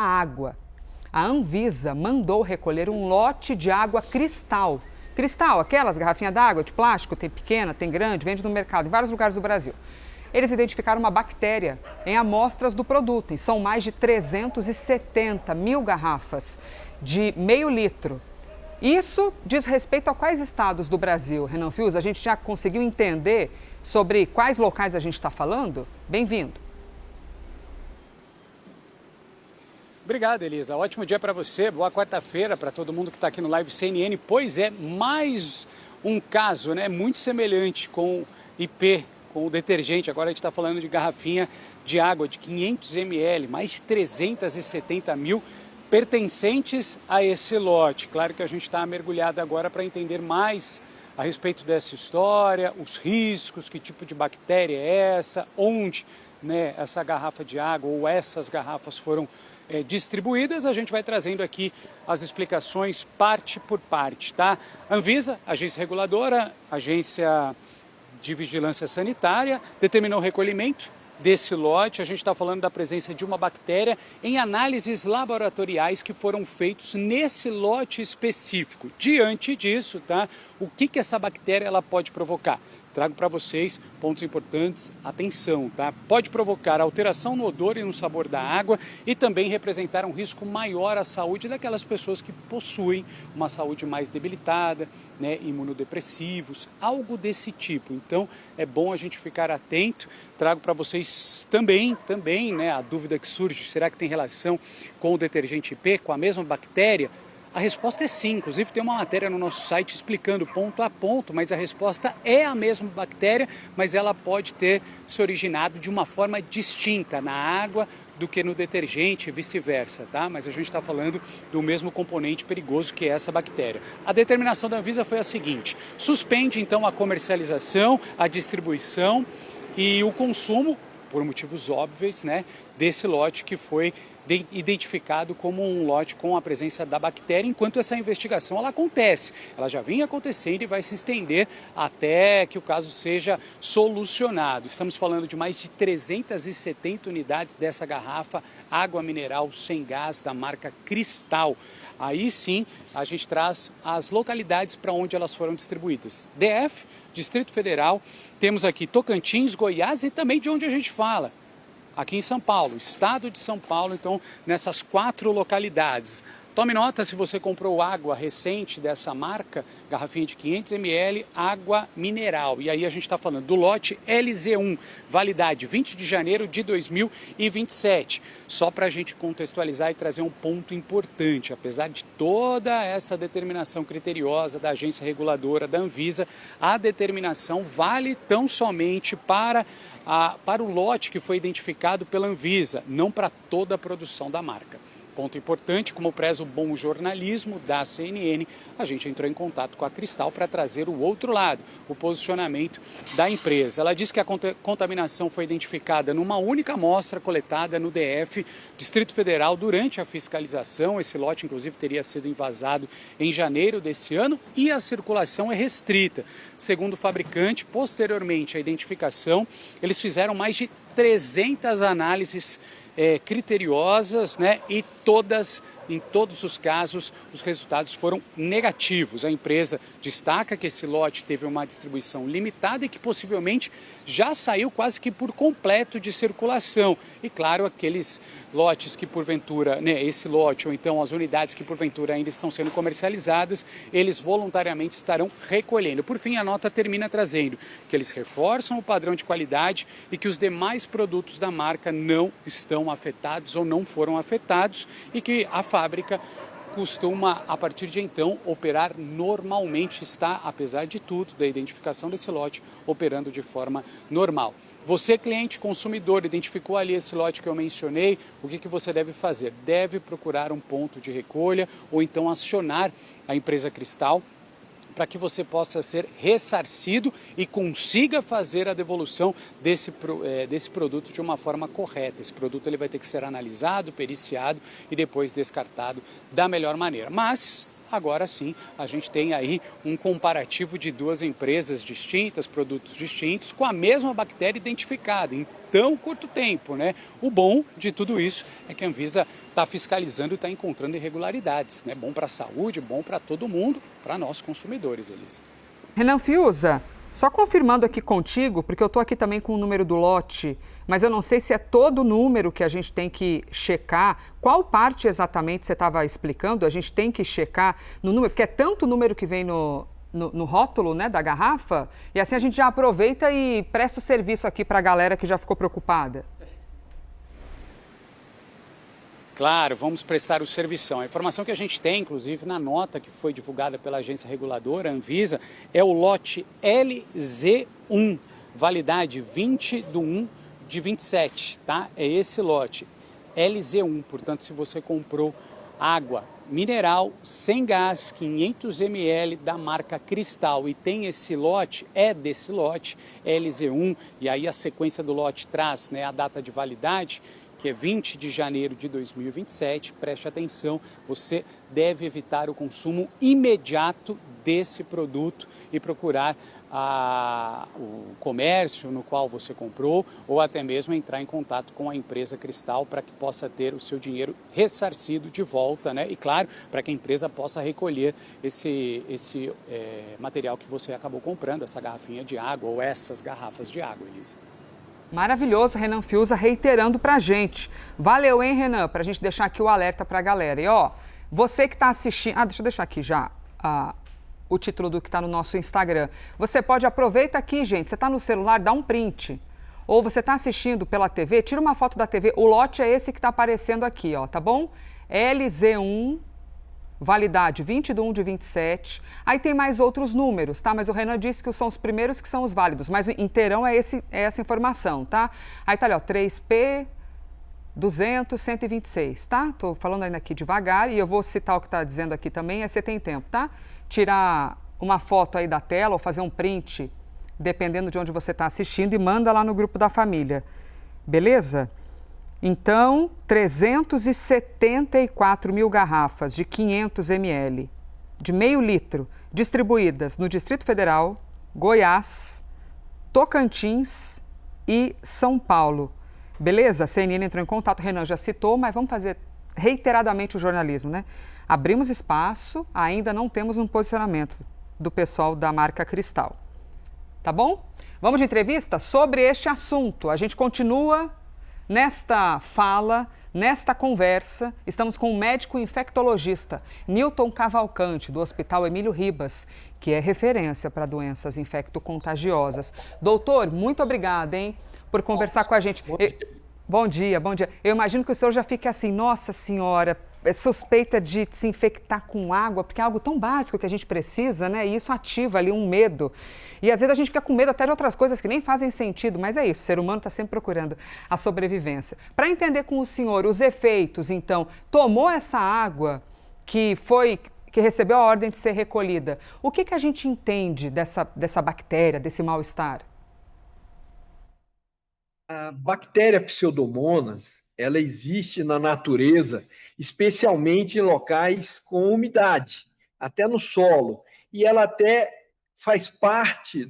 água. A Anvisa mandou recolher um lote de água Cristal. Cristal, aquelas garrafinhas d'água de plástico, tem pequena, tem grande, vende no mercado em vários lugares do Brasil. Eles identificaram uma bactéria em amostras do produto, e são mais de 370 mil garrafas de meio litro. Isso diz respeito a quais estados do Brasil, Renan Fius? A gente já conseguiu entender sobre quais locais a gente está falando? Bem-vindo. Obrigado, Elisa. Ótimo dia para você, boa quarta-feira para todo mundo que está aqui no Live CNN. Pois é, mais um caso, né, muito semelhante com IP, com o detergente. Agora a gente está falando de garrafinha de água de 500 ml, mais de 370 mil pertencentes a esse lote. Claro que a gente está mergulhado agora para entender mais a respeito dessa história, os riscos, que tipo de bactéria é essa, onde, né, essa garrafa de água ou essas garrafas foram distribuídas. A gente vai trazendo aqui as explicações parte por parte, tá? Anvisa, agência reguladora, agência de vigilância sanitária, determinou o recolhimento desse lote. A gente está falando da presença de uma bactéria em análises laboratoriais que foram feitos nesse lote específico. Diante disso, tá? O que essa bactéria ela pode provocar? Trago para vocês pontos importantes, atenção, tá? Pode provocar alteração no odor e no sabor da água e também representar um risco maior à saúde daquelas pessoas que possuem uma saúde mais debilitada, né? Imunodepressivos, algo desse tipo. Então é bom a gente ficar atento. Trago para vocês também, né, a dúvida que surge, será que tem relação com o detergente IP, com a mesma bactéria? A resposta é sim, inclusive tem uma matéria no nosso site explicando ponto a ponto, mas a resposta é a mesma bactéria, mas ela pode ter se originado de uma forma distinta na água do que no detergente e vice-versa, tá? Mas a gente está falando do mesmo componente perigoso que é essa bactéria. A determinação da Anvisa foi a seguinte: suspende então a comercialização, a distribuição e o consumo, por motivos óbvios, né, desse lote que foi identificado como um lote com a presença da bactéria, enquanto essa investigação ela acontece. Ela já vinha acontecendo e vai se estender até que o caso seja solucionado. Estamos falando de mais de 370 unidades dessa garrafa água mineral sem gás da marca Cristal. Aí sim a gente traz as localidades para onde elas foram distribuídas. DF, Distrito Federal, temos aqui Tocantins, Goiás e também de onde a gente fala, aqui em São Paulo, estado de São Paulo, então nessas 4 localidades. Tome nota se você comprou água recente dessa marca, garrafinha de 500 ml, água mineral. E aí a gente está falando do lote LZ1, validade 20 de janeiro de 2027. Só para a gente contextualizar e trazer um ponto importante, apesar de toda essa determinação criteriosa da agência reguladora da Anvisa, a determinação vale tão somente para o lote que foi identificado pela Anvisa, não para toda a produção da marca. Ponto importante, como preza o bom jornalismo da CNN, a gente entrou em contato com a Cristal para trazer o outro lado, o posicionamento da empresa. Ela disse que a contaminação foi identificada numa única amostra coletada no DF, Distrito Federal, durante a fiscalização. Esse lote, inclusive, teria sido envasado em janeiro desse ano e a circulação é restrita. Segundo o fabricante, posteriormente à identificação, eles fizeram mais de 300 análises criteriosas, né? E em todos os casos, os resultados foram negativos. A empresa destaca que esse lote teve uma distribuição limitada e que possivelmente já saiu quase que por completo de circulação. E claro, aqueles lotes que porventura, né, esse lote ou então as unidades que porventura ainda estão sendo comercializadas, eles voluntariamente estarão recolhendo. Por fim, a nota termina trazendo que eles reforçam o padrão de qualidade e que os demais produtos da marca não estão afetados ou não foram afetados e que a fábrica costuma, a partir de então, operar normalmente, está, apesar de tudo, da identificação desse lote, operando de forma normal. Você, cliente, consumidor, identificou ali esse lote que eu mencionei, o que você deve fazer? Deve procurar um ponto de recolha ou então acionar a empresa Cristal para que você possa ser ressarcido e consiga fazer a devolução desse produto de uma forma correta. Esse produto ele vai ter que ser analisado, periciado e depois descartado da melhor maneira. Mas agora sim a gente tem aí um comparativo de duas empresas distintas, produtos distintos, com a mesma bactéria identificada em tão curto tempo, né? O bom de tudo isso é que a Anvisa está fiscalizando e está encontrando irregularidades, né? Bom para a saúde, bom para todo mundo, para nós consumidores, Elisa. Renan Fiuza, só confirmando aqui contigo, porque eu estou aqui também com o número do lote, mas eu não sei se é todo o número que a gente tem que checar. Qual parte exatamente você estava explicando? A gente tem que checar no número, porque é tanto número que vem no rótulo, né, da garrafa, e assim a gente já aproveita e presta o serviço aqui para a galera que já ficou preocupada. Claro, vamos prestar o servição. A informação que a gente tem, inclusive na nota que foi divulgada pela agência reguladora, Anvisa, é o lote LZ1, validade 20/1/27, tá? É esse lote, LZ1. Portanto, se você comprou água mineral sem gás, 500 ml da marca Cristal e tem esse lote, é desse lote, LZ1, e aí a sequência do lote traz, né, a data de validade, que é 20 de janeiro de 2027, preste atenção, você deve evitar o consumo imediato desse produto e procurar o comércio no qual você comprou ou até mesmo entrar em contato com a empresa Cristal para que possa ter o seu dinheiro ressarcido de volta, né? E claro, para que a empresa possa recolher esse material que você acabou comprando, essa garrafinha de água ou essas garrafas de água, Elisa. Maravilhoso, Renan Fiuza, reiterando para a gente. Valeu, hein, Renan, para a gente deixar aqui o alerta para a galera. E, ó, você que está assistindo... deixa eu deixar aqui já o título do que está no nosso Instagram. Você pode, aproveita aqui, gente, você está no celular, dá um print. Ou você está assistindo pela TV, tira uma foto da TV. O lote é esse que está aparecendo aqui, ó, tá bom? LZ1... validade 20/1/27, aí tem mais outros números, tá? Mas o Renan disse que são os primeiros que são os válidos, mas o inteirão é essa informação, tá? Aí tá ali, ó, 3P 200 126, tá? Tô falando ainda aqui devagar e eu vou citar o que tá dizendo aqui também, você tem tempo, tá? Tirar uma foto aí da tela ou fazer um print, dependendo de onde você está assistindo, e manda lá no grupo da família, beleza? Então, 374 mil garrafas de 500 ml, de meio litro, distribuídas no Distrito Federal, Goiás, Tocantins e São Paulo. Beleza? A CNN entrou em contato, o Renan já citou, mas vamos fazer reiteradamente o jornalismo, né? Abrimos espaço, ainda não temos um posicionamento do pessoal da marca Cristal. Tá bom? Vamos de entrevista sobre este assunto. A gente continua nesta fala, nesta conversa. Estamos com o médico infectologista Newton Cavalcante, do Hospital Emílio Ribas, que é referência para doenças infecto-contagiosas. Doutor, muito obrigada, hein, por conversar com a gente. Bom dia, bom dia. Eu imagino que o senhor já fique assim, nossa senhora, suspeita de se infectar com água, porque é algo tão básico que a gente precisa, né? E isso ativa ali um medo. E às vezes a gente fica com medo até de outras coisas que nem fazem sentido, mas é isso, o ser humano está sempre procurando a sobrevivência. Para entender com o senhor os efeitos, então, tomou essa água que recebeu a ordem de ser recolhida, o que a gente entende dessa bactéria, desse mal-estar? A bactéria Pseudomonas, ela existe na natureza, especialmente em locais com umidade, até no solo. E ela até faz parte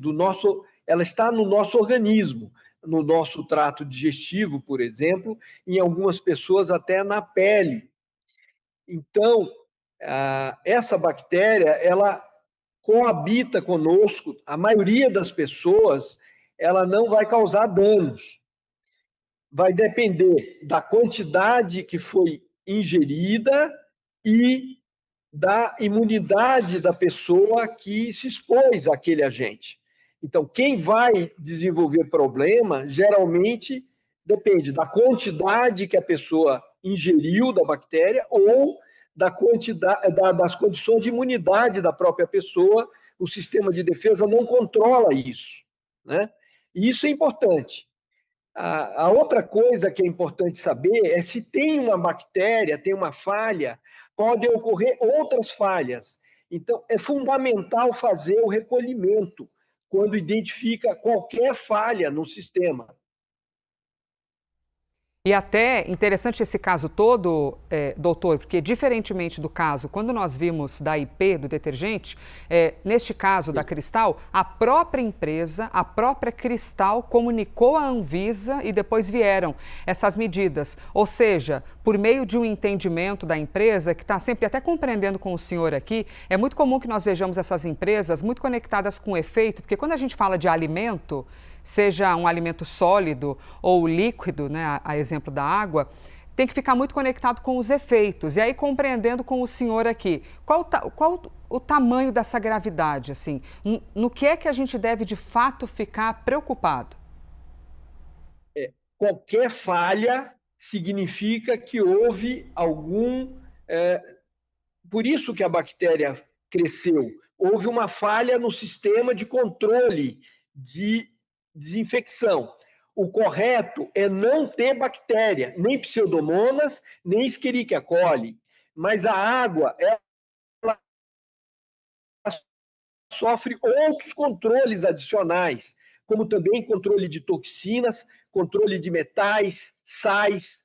ela está no nosso organismo, no nosso trato digestivo, por exemplo, em algumas pessoas até na pele. Então, essa bactéria, ela coabita conosco, a maioria das pessoas, ela não vai causar danos. Vai depender da quantidade que foi ingerida e da imunidade da pessoa que se expôs àquele agente. Então, quem vai desenvolver problema, geralmente, depende da quantidade que a pessoa ingeriu da bactéria ou da quantidade, das condições de imunidade da própria pessoa. O sistema de defesa não controla isso, né? E isso é importante. A outra coisa que é importante saber é se tem uma bactéria, tem uma falha, podem ocorrer outras falhas. Então, é fundamental fazer o recolhimento quando identifica qualquer falha no sistema. E até interessante esse caso todo, doutor, porque diferentemente do caso, quando nós vimos da IP, do detergente, neste caso da Cristal, a própria empresa, a própria Cristal comunicou à Anvisa e depois vieram essas medidas. Ou seja, por meio de um entendimento da empresa, que está sempre até compreendendo com o senhor aqui, é muito comum que nós vejamos essas empresas muito conectadas com o efeito, porque quando a gente fala de alimento, seja um alimento sólido ou líquido, né, a exemplo da água, tem que ficar muito conectado com os efeitos. E aí, compreendendo com o senhor aqui, qual o tamanho dessa gravidade, assim? No que é que a gente deve, de fato, ficar preocupado? Qualquer falha significa que houve algum... Por isso que a bactéria cresceu. Houve uma falha no sistema de controle de desinfecção. O correto é não ter bactéria, nem pseudomonas, nem Escherichia coli. Mas a água, ela sofre outros controles adicionais, como também controle de toxinas, controle de metais, sais,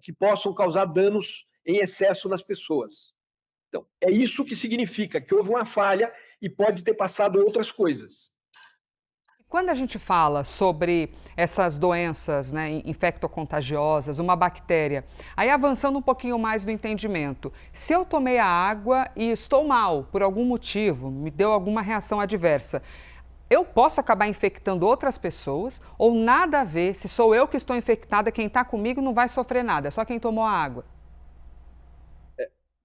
que possam causar danos em excesso nas pessoas. Então, é isso que significa que houve uma falha e pode ter passado outras coisas. Quando a gente fala sobre essas doenças, né, infectocontagiosas, uma bactéria, aí avançando um pouquinho mais no entendimento, se eu tomei a água e estou mal por algum motivo, me deu alguma reação adversa, eu posso acabar infectando outras pessoas ou nada a ver, se sou eu que estou infectada, quem está comigo não vai sofrer nada, é só quem tomou a água?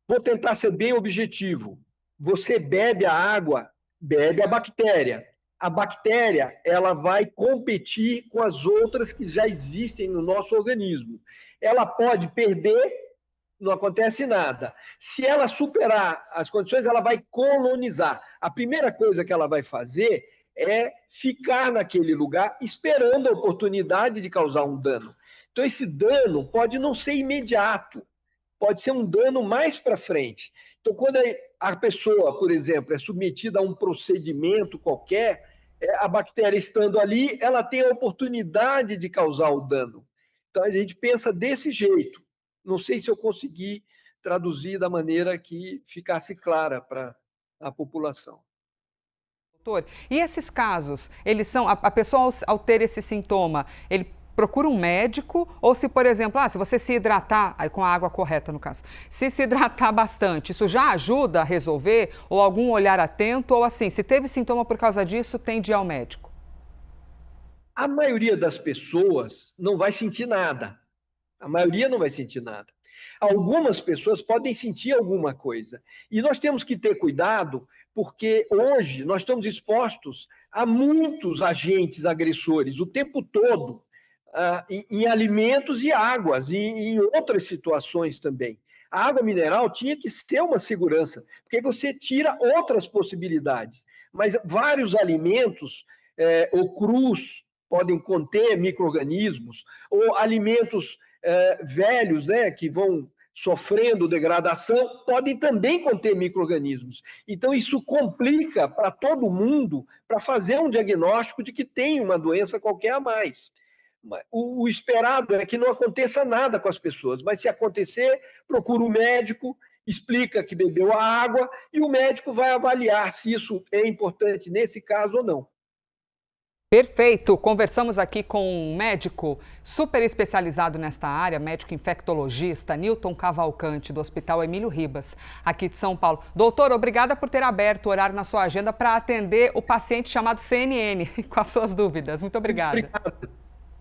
Vou tentar ser bem objetivo. Você bebe a água, bebe a bactéria. A bactéria, ela vai competir com as outras que já existem no nosso organismo. Ela pode perder, não acontece nada. Se ela superar as condições, ela vai colonizar. A primeira coisa que ela vai fazer é ficar naquele lugar esperando a oportunidade de causar um dano. Então, esse dano pode não ser imediato, pode ser um dano mais para frente. Então, quando a pessoa, por exemplo, é submetida a um procedimento qualquer, a bactéria estando ali, ela tem a oportunidade de causar o dano. Então, a gente pensa desse jeito. Não sei se eu consegui traduzir da maneira que ficasse clara para a população. Doutor, e esses casos, eles são, a pessoa ao ter esse sintoma, ele procura um médico ou se, por exemplo, se você se hidratar, aí com a água correta no caso, se hidratar bastante, isso já ajuda a resolver? Ou algum olhar atento? Ou assim, se teve sintoma por causa disso, tem de ir ao médico? A maioria das pessoas não vai sentir nada. A maioria não vai sentir nada. Algumas pessoas podem sentir alguma coisa. E nós temos que ter cuidado, porque hoje nós estamos expostos a muitos agentes agressores o tempo todo, em alimentos e águas, e em outras situações também. A água mineral tinha que ser uma segurança, porque você tira outras possibilidades. Mas vários alimentos, ou crus, podem conter micro-organismos, ou alimentos velhos, né, que vão sofrendo degradação, podem também conter micro-organismos. Então, isso complica para todo mundo para fazer um diagnóstico de que tem uma doença qualquer a mais. O esperado é que não aconteça nada com as pessoas, mas se acontecer, procura o médico, explica que bebeu a água e o médico vai avaliar se isso é importante nesse caso ou não. Perfeito. Conversamos aqui com um médico super especializado nesta área, médico infectologista, Newton Cavalcante, do Hospital Emílio Ribas, aqui de São Paulo. Doutor, obrigada por ter aberto o horário na sua agenda para atender o paciente chamado CNN com as suas dúvidas. Muito obrigada. Obrigado.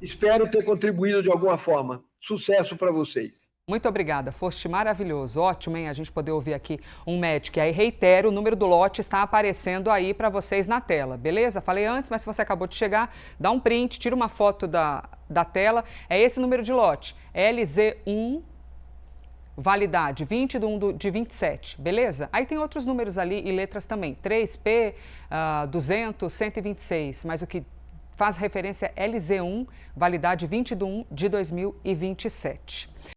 Espero ter contribuído de alguma forma. Sucesso para vocês. Muito obrigada, foste maravilhoso. Ótimo, hein? A gente poder ouvir aqui um médico. E aí, reitero, o número do lote está aparecendo aí para vocês na tela, beleza? Falei antes, mas se você acabou de chegar, dá um print, tira uma foto da tela. É esse número de lote, LZ1, validade 20 de 1 de 27, beleza? Aí tem outros números ali e letras também, 3P, 200, 126, mas o que faz referência é LZ1, validade 20 de 1 de 2027.